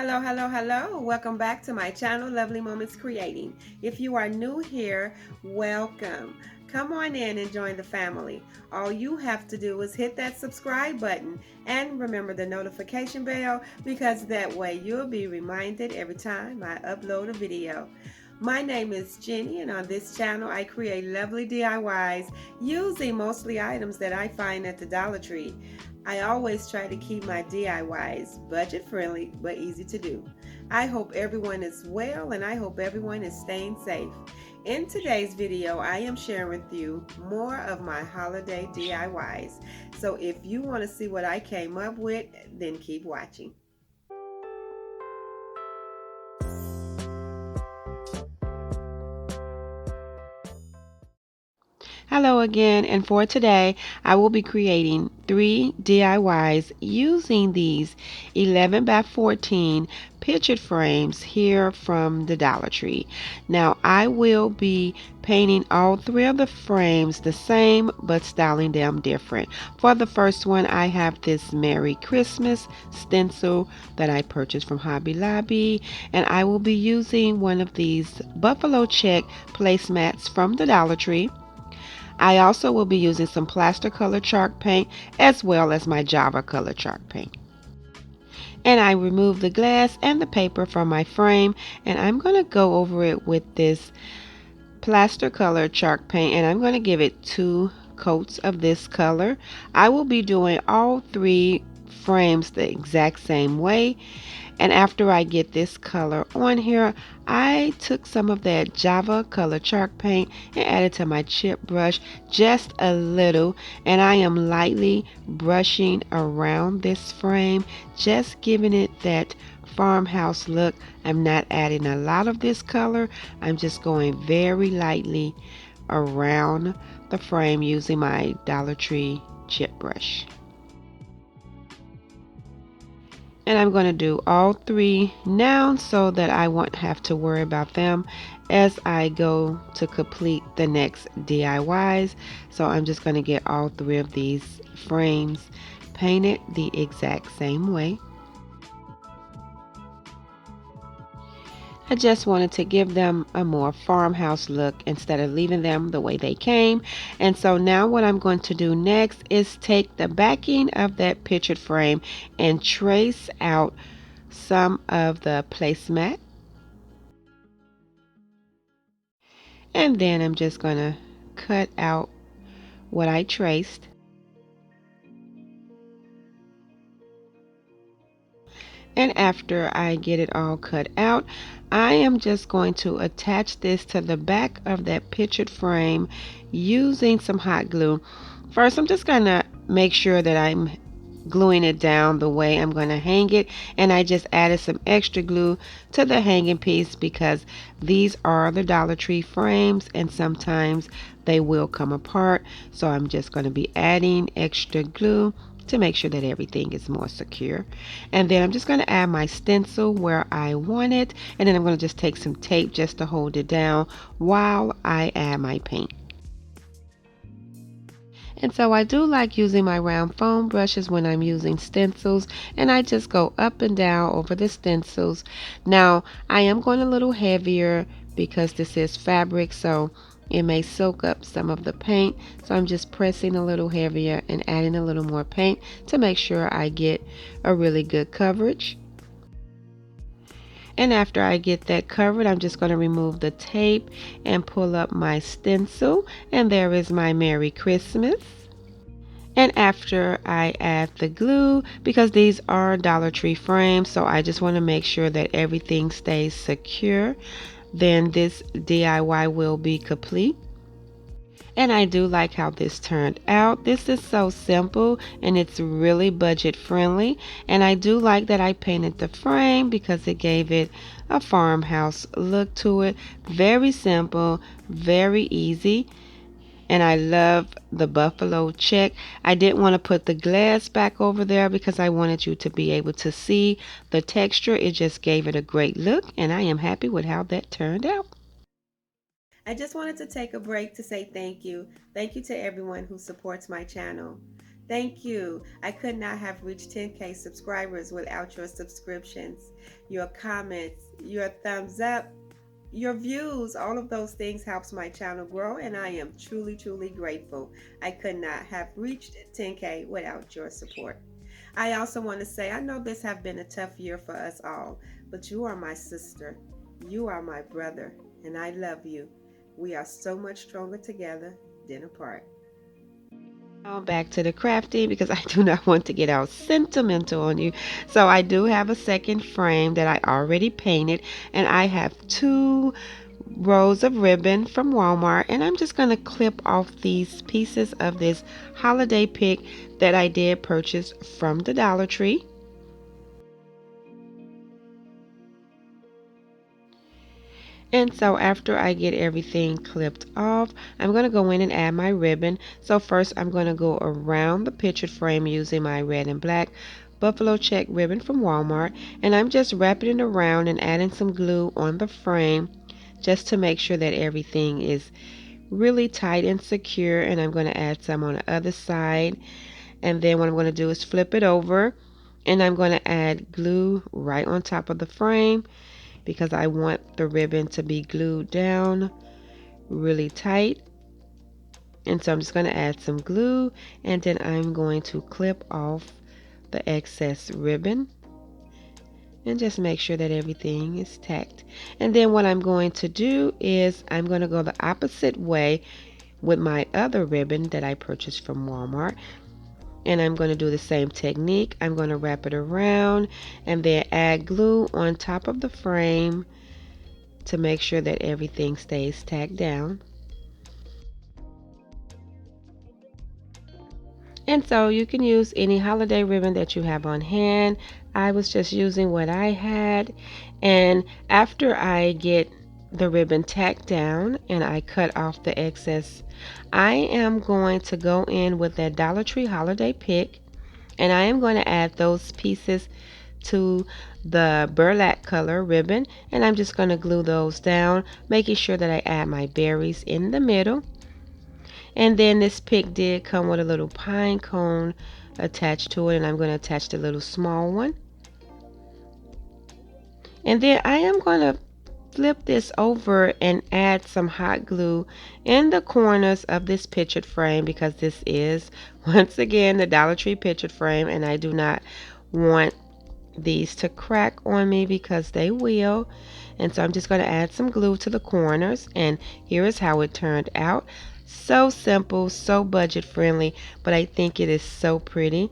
Hello, hello, hello. Welcome back to my channel, Lovely Moments Creating. If you are new here, welcome. Come on in and join the family. All you have to do is hit that subscribe button and remember the notification bell because that way you'll be reminded every time I upload a video. My name is Jenny, and on this channel I create lovely DIYs using mostly items that I find at the Dollar Tree. I always try to keep my DIYs budget friendly but easy to do. I hope everyone is well and I hope everyone is staying safe. In today's video, I am sharing with you more of my holiday DIYs. So if you want to see what I came up with, then keep watching. Hello again, and for today I will be creating 3 DIYs using these 11 by 14 picture frames here from the Dollar Tree. Now I will be painting all 3 of the frames the same but styling them different. For the first one, I have this Merry Christmas stencil that I purchased from Hobby Lobby, and I will be using one of these buffalo check placemats from the Dollar Tree. I also will be using some plaster color chalk paint as well as my Java color chalk paint. And I removed the glass and the paper from my frame, and I'm going to go over it with this plaster color chalk paint, and I'm going to give it 2 coats of this color. I will be doing all 3 frames the exact same way. And after I get this color on here, I took some of that Java color chalk paint and added to my chip brush just a little, and I am lightly brushing around this frame, just giving it that farmhouse look. I'm not adding a lot of this color. I'm just going very lightly around the frame using my Dollar Tree chip brush. And I'm going to do all 3 now so that I won't have to worry about them as I go to complete the next DIYs. So I'm just going to get all 3 of these frames painted the exact same way. I just wanted to give them a more farmhouse look instead of leaving them the way they came. And so now what I'm going to do next is take the backing of that pictured frame and trace out some of the placemat. And then I'm just going to cut out what I traced. And after I get it all cut out, I am just going to attach this to the back of that pictured frame using some hot glue. First, I'm just going to make sure that I'm gluing it down the way I'm going to hang it, and I just added some extra glue to the hanging piece because these are the Dollar Tree frames and sometimes they will come apart. So I'm just going to be adding extra glue to make sure that everything is more secure. And then I'm just going to add my stencil where I want it, and then I'm going to just take some tape just to hold it down while I add my paint. And so I do like using my round foam brushes when I'm using stencils, and I just go up and down over the stencils. Now I am going a little heavier because this is fabric, so it may soak up some of the paint. So I'm just pressing a little heavier and adding a little more paint to make sure I get a really good coverage. And after I get that covered, I'm just going to remove the tape and pull up my stencil, and there is my Merry Christmas. And after I add the glue, because these are Dollar Tree frames, so I just want to make sure that everything stays secure, then this DIY will be complete. And I do like how this turned out. This is so simple and it's really budget friendly. And I do like that I painted the frame because it gave it a farmhouse look to it. Very simple, very easy. And I love the buffalo check. I didn't want to put the glass back over there because I wanted you to be able to see the texture. It just gave it a great look, and I am happy with how that turned out. I just wanted to take a break to say thank you. Thank you to everyone who supports my channel. Thank you. I could not have reached 10K subscribers without your subscriptions, your comments, your thumbs up, your views. All of those things helps my channel grow, and I am truly, truly grateful. I could not have reached 10K without your support. I also want to say, I know this have been a tough year for us all, but you are my sister. You are my brother, and I love you. We are so much stronger together than apart. Now back to the crafting because I do not want to get all sentimental on you. So I do have a second frame that I already painted, and I have two rows of ribbon from Walmart, and I'm just going to clip off these pieces of this holiday pick that I did purchase from the Dollar Tree. And so after I get everything clipped off, I'm going to go in and add my ribbon. So first I'm going to go around the picture frame using my red and black buffalo check ribbon from Walmart. And I'm just wrapping it around and adding some glue on the frame just to make sure that everything is really tight and secure. And I'm going to add some on the other side. And then what I'm going to do is flip it over. And I'm going to add glue right on top of the frame because I want the ribbon to be glued down really tight. And so I'm just going to add some glue, and then I'm going to clip off the excess ribbon and just make sure that everything is tacked. And then what I'm going to do is I'm going to go the opposite way with my other ribbon that I purchased from Walmart. And I'm going to do the same technique. I'm going to wrap it around and then add glue on top of the frame to make sure that everything stays tacked down. And so you can use any holiday ribbon that you have on hand. I was just using what I had. And after I get the ribbon tacked down and I cut off the excess, I am going to go in with that Dollar Tree holiday pick, and I am going to add those pieces to the burlap color ribbon, and I'm just going to glue those down, making sure that I add my berries in the middle. And then this pick did come with a little pine cone attached to it, and I'm going to attach the little small one. And then I am going to flip this over and add some hot glue in the corners of this pictured frame because this is once again the Dollar Tree pictured frame, and I do not want these to crack on me because they will. And so I'm just going to add some glue to the corners, and here is how it turned out. So simple, so budget friendly, but I think it is so pretty,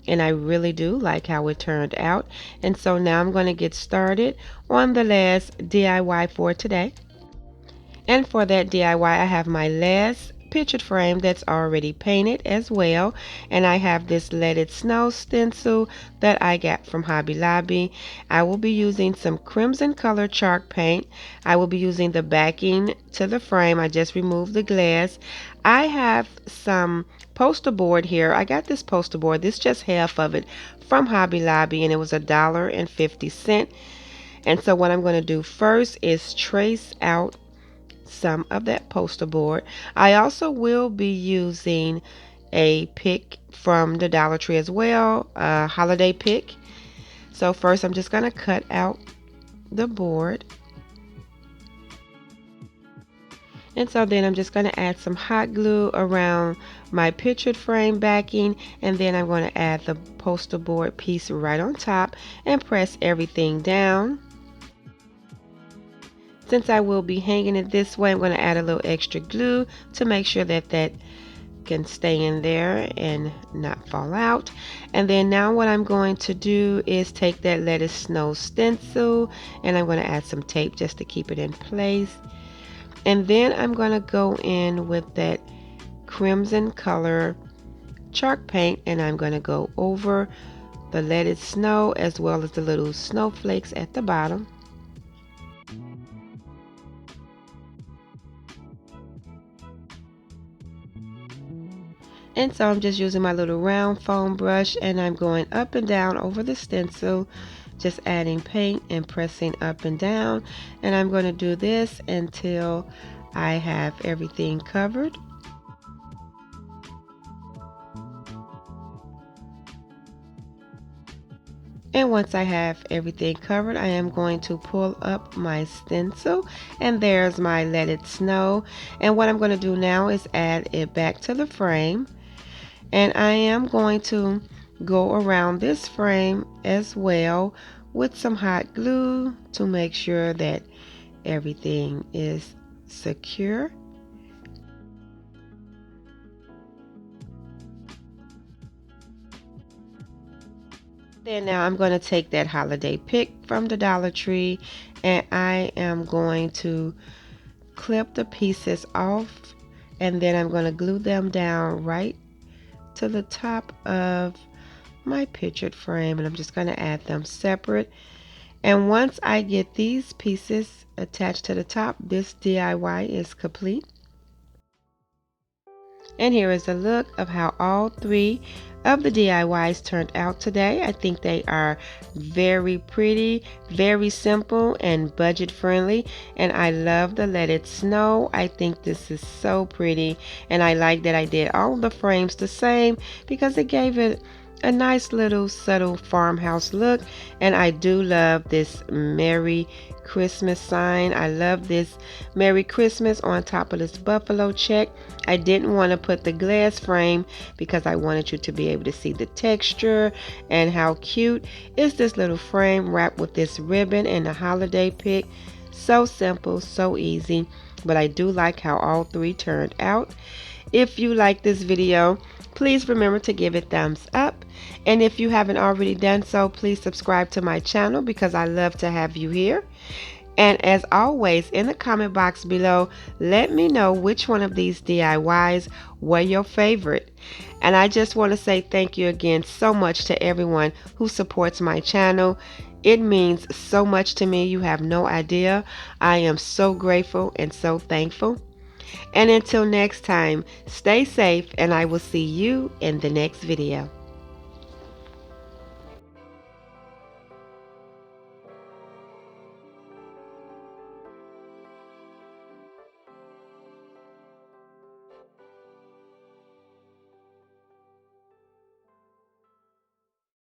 and I really do like how it turned out. And so now I'm going to get started on the last DIY for today. And for that DIY, I have my last pictured frame that's already painted as well. And I have this Let It Snow stencil that I got from Hobby Lobby. I will be using some crimson color chalk paint. I will be using the backing to the frame. I just removed the glass. I have some poster board here. I got this poster board. This just half of it from Hobby Lobby, and it was $1.50. And so what I'm going to do first is trace out some of that poster board. I also will be using a pick from the Dollar Tree as well, a holiday pick. So first I'm just going to cut out the board. And so then I'm just going to add some hot glue around my pictured frame backing, and then I'm going to add the poster board piece right on top and press everything down. Since I will be hanging it this way, I'm going to add a little extra glue to make sure that that can stay in there and not fall out. And then now what I'm going to do is take that Let It Snow stencil, and I'm going to add some tape just to keep it in place. And then I'm going to go in with that crimson color chalk paint, and I'm going to go over the Let It Snow as well as the little snowflakes at the bottom. And so I'm just using my little round foam brush, and I'm going up and down over the stencil, just adding paint and pressing up and down. And I'm going to do this until I have everything covered. And once I have everything covered, I am going to pull up my stencil, and there's my Let It Snow. And what I'm going to do now is add it back to the frame, and I am going to go around this frame as well with some hot glue to make sure that everything is secure. Then now I'm going to take that holiday pick from the Dollar Tree, and I am going to clip the pieces off, and then I'm going to glue them down right to the top of my pictured frame, and I'm just going to add them separate. And once I get these pieces attached to the top, this DIY is complete. And here is a look of how all three of the DIYs turned out today. I think they are very pretty, very simple, and budget friendly. And I love the Let It Snow. I think this is so pretty. And I like that I did all the frames the same because it gave it a nice little subtle farmhouse look. And I do love this Merry Christmas sign. I love this Merry Christmas on top of this buffalo check. I didn't want to put the glass frame because I wanted you to be able to see the texture and how cute is this little frame wrapped with this ribbon and the holiday pick. So simple, so easy, but I do like how all three turned out. If you like this video, please remember to give it thumbs up. And if you haven't already done so, please subscribe to my channel because I love to have you here. And as always, in the comment box below, let me know which one of these DIYs were your favorite. And I just want to say thank you again so much to everyone who supports my channel. It means so much to me. You have no idea. I am so grateful and so thankful. And until next time, stay safe, and I will see you in the next video.